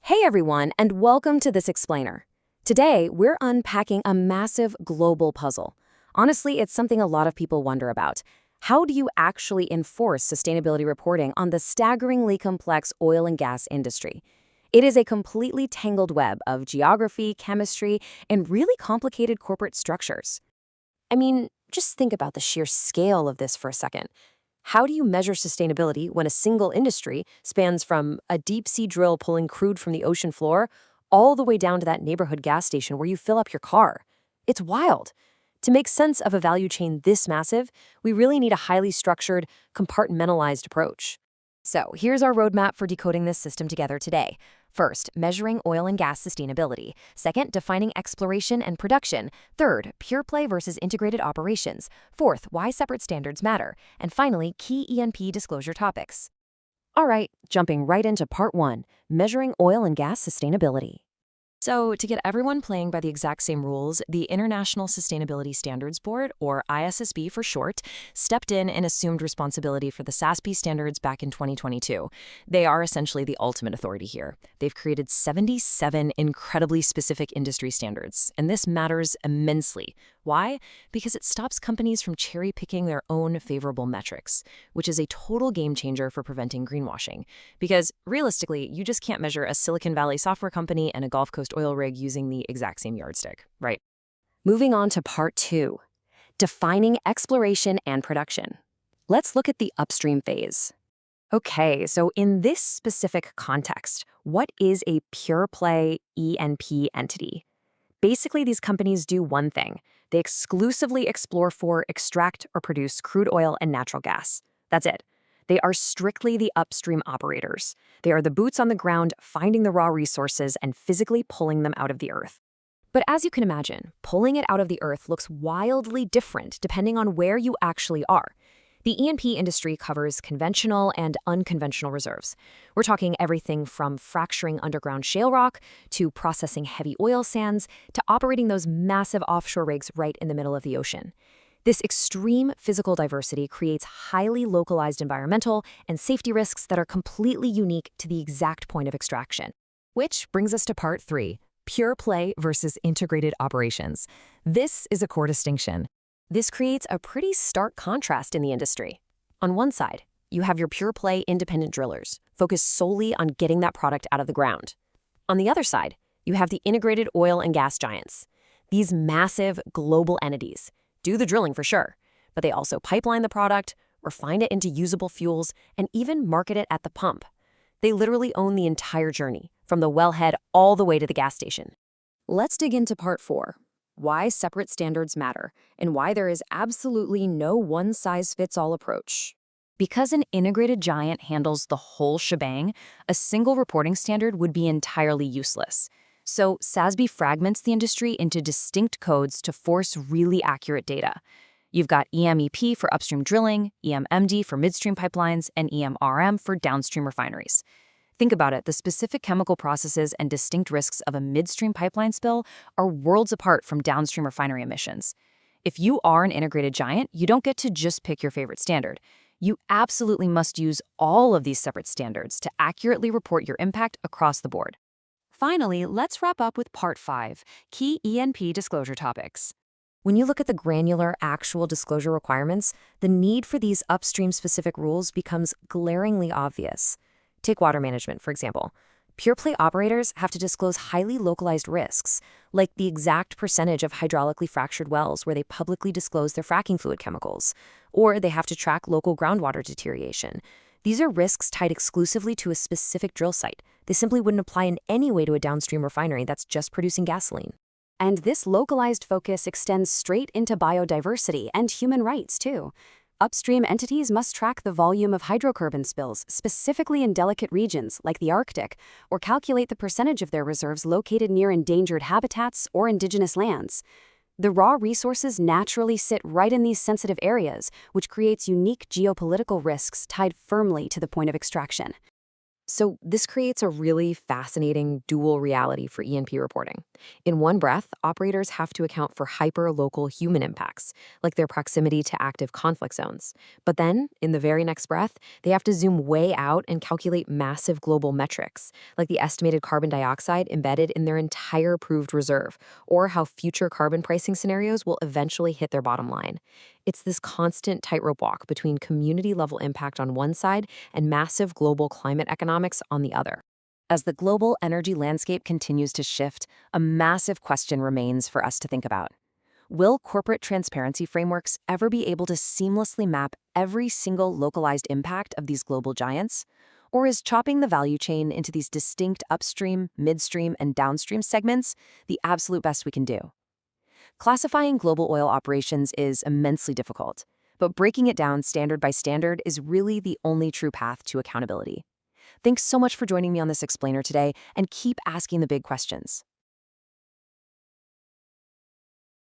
Hey everyone, and welcome to this explainer. Today, we're unpacking a massive global puzzle. Honestly, it's something a lot of people wonder about. How do you actually enforce sustainability reporting on the staggeringly complex oil and gas industry? It is a completely tangled web of geography, chemistry, and really complicated corporate structures. I mean, just think about the sheer scale of this for a second. How do you measure sustainability when a single industry spans from a deep-sea drill pulling crude from the ocean floor all the way down to that neighborhood gas station where you fill up your car? It's wild. To make sense of a value chain this massive, we really need a highly structured, compartmentalized approach. So here's our roadmap for decoding this system together today. First, measuring oil and gas sustainability. Second, defining exploration and production. Third, pure play versus integrated operations. Fourth, why separate standards matter. And finally, key E&P disclosure topics. All right, jumping right into part one, measuring oil and gas sustainability. So, to get everyone playing by the exact same rules, the International Sustainability Standards Board, or ISSB for short, stepped in and assumed responsibility for the SASB standards back in 2022. They are essentially the ultimate authority here. They've created 77 incredibly specific industry standards, and this matters immensely. Why? Because it stops companies from cherry-picking their own favorable metrics, which is a total game changer for preventing greenwashing. Because realistically, you just can't measure a Silicon Valley software company and a Gulf Coast oil rig using the exact same yardstick, right? Moving on to part two, defining exploration and production. Let's look at the upstream phase. Okay, so in this specific context, what is a pure play E&P entity? Basically, these companies do one thing. They exclusively explore for, extract, or produce crude oil and natural gas. That's it. They are strictly the upstream operators. They are the boots on the ground, finding the raw resources and physically pulling them out of the earth. But as you can imagine, pulling it out of the earth looks wildly different depending on where you actually are. The E&P industry covers conventional and unconventional reserves. We're talking everything from fracturing underground shale rock to processing heavy oil sands to operating those massive offshore rigs right in the middle of the ocean. This extreme physical diversity creates highly localized environmental and safety risks that are completely unique to the exact point of extraction. Which brings us to part three, pure play versus integrated operations. This is a core distinction. This creates a pretty stark contrast in the industry. On one side, you have your pure play independent drillers, focused solely on getting that product out of the ground. On the other side, you have the integrated oil and gas giants. These massive global entities do the drilling for sure, but they also pipeline the product, refine it into usable fuels, and even market it at the pump. They literally own the entire journey, from the wellhead all the way to the gas station. Let's dig into part four. Why separate standards matter, and why there is absolutely no one-size-fits-all approach. Because an integrated giant handles the whole shebang, a single reporting standard would be entirely useless. So SASB fragments the industry into distinct codes to force really accurate data. You've got EMEP for upstream drilling, EMMD for midstream pipelines, and EMRM for downstream refineries. Think about it, the specific chemical processes and distinct risks of a midstream pipeline spill are worlds apart from downstream refinery emissions. If you are an integrated giant, you don't get to just pick your favorite standard. You absolutely must use all of these separate standards to accurately report your impact across the board. Finally, let's wrap up with part five, key E&P disclosure topics. When you look at the granular, actual disclosure requirements, the need for these upstream-specific rules becomes glaringly obvious. Take water management, for example. Pure play operators have to disclose highly localized risks, like the exact percentage of hydraulically fractured wells where they publicly disclose their fracking fluid chemicals, or they have to track local groundwater deterioration. These are risks tied exclusively to a specific drill site. They simply wouldn't apply in any way to a downstream refinery that's just producing gasoline. And this localized focus extends straight into biodiversity and human rights, too. Upstream entities must track the volume of hydrocarbon spills, specifically in delicate regions like the Arctic, or calculate the percentage of their reserves located near endangered habitats or indigenous lands. The raw resources naturally sit right in these sensitive areas, which creates unique geopolitical risks tied firmly to the point of extraction. So this creates a really fascinating dual reality for E&P reporting. In one breath, operators have to account for hyper-local human impacts, like their proximity to active conflict zones. But then, in the very next breath, they have to zoom way out and calculate massive global metrics, like the estimated carbon dioxide embedded in their entire proved reserve, or how future carbon pricing scenarios will eventually hit their bottom line. It's this constant tightrope walk between community-level impact on one side and massive global climate economics on the other. As the global energy landscape continues to shift, a massive question remains for us to think about. Will corporate transparency frameworks ever be able to seamlessly map every single localized impact of these global giants? Or is chopping the value chain into these distinct upstream, midstream, and downstream segments the absolute best we can do? Classifying global oil operations is immensely difficult, but breaking it down standard by standard is really the only true path to accountability. Thanks so much for joining me on this explainer today, and keep asking the big questions.